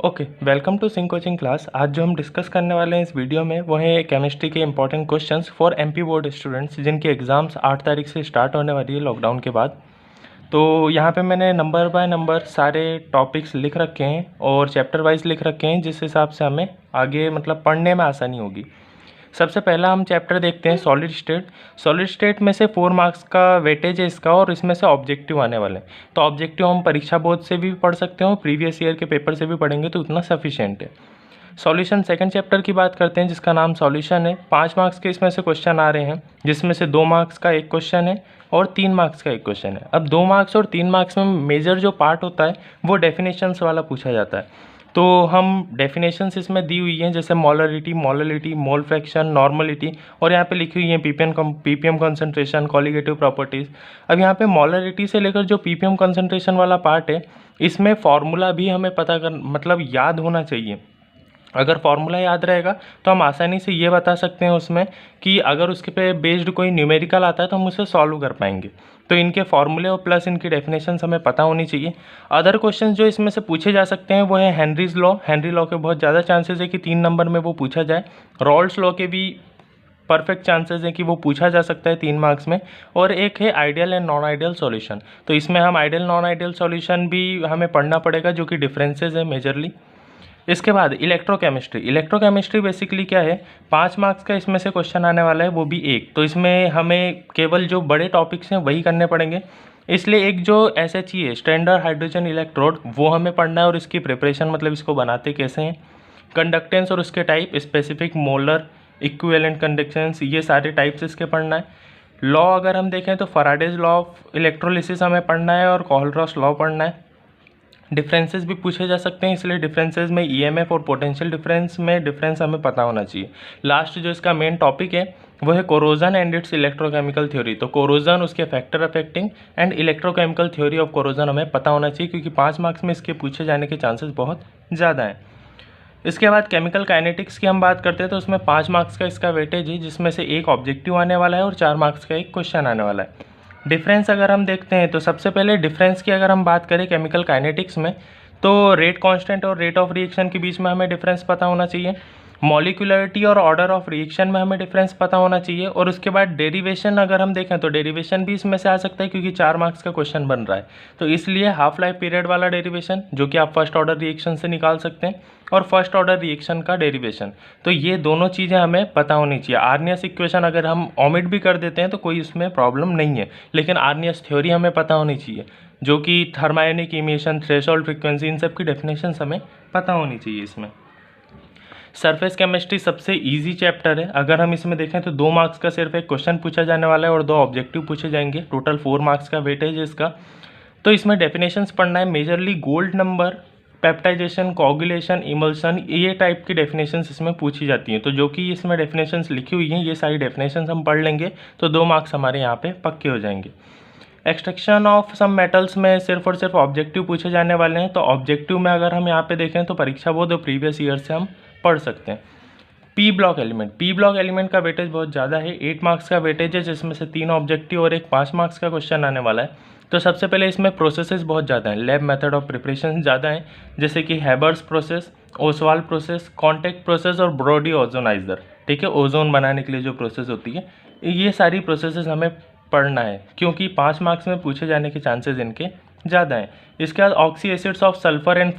Okay, welcome to sync coaching class. आज जो हम डिस्कस करने वाले हैं इस वीडियो में वो है केमिस्ट्री के important questions for MP board students जिनके एग्ज़ाम्स 8 तारीख से स्टार्ट होने वाली है लॉकडाउन के बाद। तो यहाँ पे मैंने नंबर बाय नंबर सारे टॉपिक्स लिख रखे हैं और चैप्टर वाइज लिख रखे हैं, जिस हिसाब से हमें आगे मतलब पढ़ने में आसानी होगी। सबसे पहला हम चैप्टर देखते हैं सॉलिड स्टेट। सॉलिड स्टेट में से 4 मार्क्स का वेटेज है इसका और इसमें से ऑब्जेक्टिव आने वाले हैं। तो ऑब्जेक्टिव हम परीक्षा बोर्ड से भी पढ़ सकते हो, प्रीवियस ईयर के पेपर से भी पढ़ेंगे तो उतना सफिशिएंट है। सॉल्यूशन सेकंड चैप्टर की बात करते हैं जिसका नाम सॉल्यूशन है। 5 मार्क्स के इसमें से क्वेश्चन आ रहे हैं, जिसमें से 2 मार्क्स का एक क्वेश्चन है और 3 मार्क्स का एक क्वेश्चन है। अब 2 मार्क्स और 3 मार्क्स में मेजर जो पार्ट होता है वो डेफिनेशंस वाला पूछा जाता है। तो हम डेफिनेशंस इसमें दी हुई हैं, जैसे molarity, molality, mole fraction, normality, और यहाँ पे लिखी हुई है पीपीएम कंसंट्रेशन, कॉलिगेटिव प्रॉपर्टीज़। अब यहाँ पे मोलरिटी से लेकर जो पीपीएम कंसंट्रेशन वाला पार्ट है, इसमें फॉर्मूला भी हमें पता कर मतलब याद होना चाहिए। अगर फार्मूला याद रहेगा तो हम आसानी से ये बता सकते हैं उसमें कि अगर उसके पे बेस्ड कोई न्यूमेरिकल आता है तो हम उसे सॉल्व कर पाएंगे। तो इनके फार्मूले और प्लस इनकी डेफिनेशंस हमें पता होनी चाहिए। अदर क्वेश्चन जो इसमें से पूछे जा सकते हैं वो है हेनरीज लॉ। हेनरी लॉ के बहुत ज़्यादा चांसेस है कि 3 नंबर में वो पूछा जाए। रॉल्स लॉ के भी परफेक्ट चांसेस हैं कि वो पूछा जा सकता है 3 मार्क्स में। और एक है ideal and non ideal solution. तो इसमें हम आइडियल नॉन आइडियल सॉल्यूशन भी हमें पढ़ना पड़ेगा, जो कि डिफरेंसेस है मेजरली। इसके बाद इलेक्ट्रोकेमिस्ट्री। इलेक्ट्रोकेमिस्ट्री बेसिकली क्या है, 5 मार्क्स का इसमें से क्वेश्चन आने वाला है, वो भी एक। तो इसमें हमें केवल जो बड़े टॉपिक्स हैं वही करने पड़ेंगे। इसलिए एक जो SHE है, स्टैंडर्ड हाइड्रोजन इलेक्ट्रोड, वो हमें पढ़ना है और इसकी प्रिपरेशन मतलब इसको बनाते कैसे हैं। कंडक्टेंस और उसके type, specific, molar, equivalent conductance, ये सारे टाइप्स इसके पढ़ना है। लॉ अगर हम देखें तो फैराडेज लॉ ऑफ इलेक्ट्रोलिसिस हमें पढ़ना है और कोहलरॉस लॉ पढ़ना है। डिफरेंसेस भी पूछे जा सकते हैं, इसलिए डिफरेंसेस में EMF और पोटेंशियल डिफरेंस में डिफरेंस हमें पता होना चाहिए। लास्ट जो इसका मेन टॉपिक है वो है corrosion and it's electrochemical theory. तो कोरोजन, उसके factor affecting and electrochemical theory of corrosion हमें पता होना चाहिए, क्योंकि 5 मार्क्स में इसके पूछे जाने के चांसेस बहुत ज़्यादा हैं। इसके बाद केमिकल काइनेटिक्स की हम बात करते हैं तो उसमें 5 मार्क्स का इसका वेटेज है, जिसमें से एक ऑब्जेक्टिव आने वाला है और 4 मार्क्स का एक क्वेश्चन आने वाला है। डिफरेंस अगर हम देखते हैं तो सबसे पहले डिफरेंस की अगर हम बात करें केमिकल काइनेटिक्स में, तो रेट कांस्टेंट और रेट ऑफ रिएक्शन के बीच में हमें डिफरेंस पता होना चाहिए। मॉलिक्यूलरिटी और ऑर्डर ऑफ रिएक्शन में हमें डिफरेंस पता होना चाहिए। और उसके बाद डेरिवेशन अगर हम देखें तो डेरिवेशन भी इसमें से आ सकता है, क्योंकि 4 मार्क्स का क्वेश्चन बन रहा है। तो इसलिए हाफ लाइफ पीरियड वाला डेरिवेशन, जो कि आप फर्स्ट ऑर्डर रिएक्शन से निकाल सकते हैं, और फर्स्ट ऑर्डर रिएक्शन का डेरिवेशन। तो ये दोनों चीज़ें हमें पता होनी चाहिए। आर्नियस इक्वेशन अगर हम ओमिट भी कर देते हैं तो कोई इसमें प्रॉब्लम नहीं है, लेकिन आर्नियस थ्योरी हमें पता होनी चाहिए, जो कि थर्मायोनिक इमिशन, थ्रेशोल्ड फ्रीक्वेंसी, इन सब की डेफिनेशंस हमें पता होनी चाहिए इसमें। सरफेस केमिस्ट्री सबसे इजी चैप्टर है। अगर हम इसमें देखें तो 2 मार्क्स का सिर्फ एक क्वेश्चन पूछा जाने वाला है और 2 ऑब्जेक्टिव पूछे जाएंगे। टोटल 4 मार्क्स का वेटेज है इसका। तो इसमें डेफिनेशंस पढ़ना है, majorly gold number, peptization, coagulation, emulsion, ये टाइप की डेफिनेशंस इसमें पूछी जाती हैं। तो जो कि इसमें डेफिनेशंस लिखी हुई हैं, ये सारी डेफिनेशंस हम पढ़ लेंगे तो 2 मार्क्स हमारे यहाँ पे पक्के हो जाएंगे। एक्सट्रैक्शन ऑफ सम मेटल्स में सिर्फ और सिर्फ ऑब्जेक्टिव पूछे जाने वाले हैं। तो ऑब्जेक्टिव में अगर हम यहाँ पे देखें तो परीक्षा बोर्ड और प्रीवियस ईयर से हम पढ़ सकते हैं। पी ब्लॉक एलिमेंट का वेटेज बहुत ज़्यादा है, 8 मार्क्स का वेटेज है, जिसमें से 3 ऑब्जेक्टिव और एक 5 मार्क्स का क्वेश्चन आने वाला है। तो सबसे पहले इसमें प्रोसेसेस बहुत ज़्यादा हैं, लैब मेथड ऑफ प्रिपरेशन ज़्यादा हैं, जैसे कि Haber's process, Oswal process, contact process और ब्रोडी ओजोनाइजर। ठीक है, ओजोन बनाने के लिए जो प्रोसेस होती है, ये सारी प्रोसेसेस हमें पढ़ना है, क्योंकि 5 मार्क्स में पूछे जाने के चांसेस इनके ज़्यादा हैं। इसके बाद oxy acids of sulphur and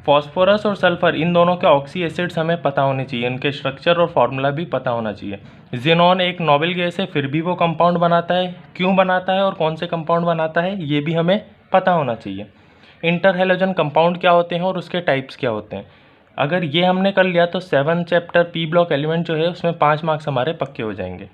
phosphorus और सल्फर, इन दोनों के ऑक्सी एसिड्स हमें पता होने चाहिए, इनके स्ट्रक्चर और फार्मूला भी पता होना चाहिए। ज़ेनॉन एक नोबेल गैस है, फिर भी वो कंपाउंड बनाता है, क्यों बनाता है और कौन से कंपाउंड बनाता है, ये भी हमें पता होना चाहिए। इंटर हैलोजन कंपाउंड क्या होते हैं और उसके टाइप्स क्या होते हैं। अगर ये हमने कर लिया तो 7 चैप्टर पी ब्लॉक एलिमेंट जो है उसमें 5 मार्क्स हमारे पक्के हो जाएंगे।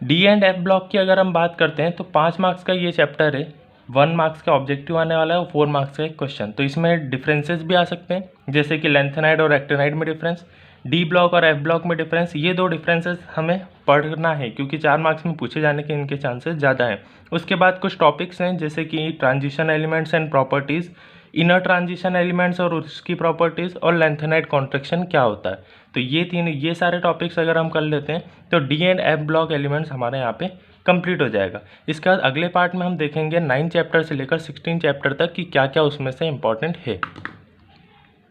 डी एंड एफ ब्लॉक की अगर हम बात करते हैं तो 5 मार्क्स का ये चैप्टर है, 1 मार्क्स का ऑब्जेक्टिव आने वाला है और 4 मार्क्स का एक क्वेश्चन। तो इसमें डिफरेंसेस भी आ सकते हैं, जैसे कि लेंथेनाइड और एक्टिनाइड में डिफरेंस, डी ब्लॉक और एफ ब्लॉक में डिफरेंस। ये 2 डिफरेंसेस हमें पढ़ना है, क्योंकि 4 मार्क्स में पूछे जाने के इनके चांसेस ज़्यादा हैं। उसके बाद कुछ टॉपिक्स हैं, जैसे कि transition elements and properties, inner transition elements और उसकी प्रॉपर्टीज़, और लेंथेनाइड कॉन्ट्रैक्शन क्या होता है। तो ये सारे टॉपिक्स अगर हम कर लेते हैं तो D and F block elements हमारे यहाँ पे कंप्लीट हो जाएगा। इसके बाद अगले पार्ट में हम देखेंगे 9 चैप्टर से लेकर 16 चैप्टर तक कि क्या क्या उसमें से इंपॉर्टेंट है।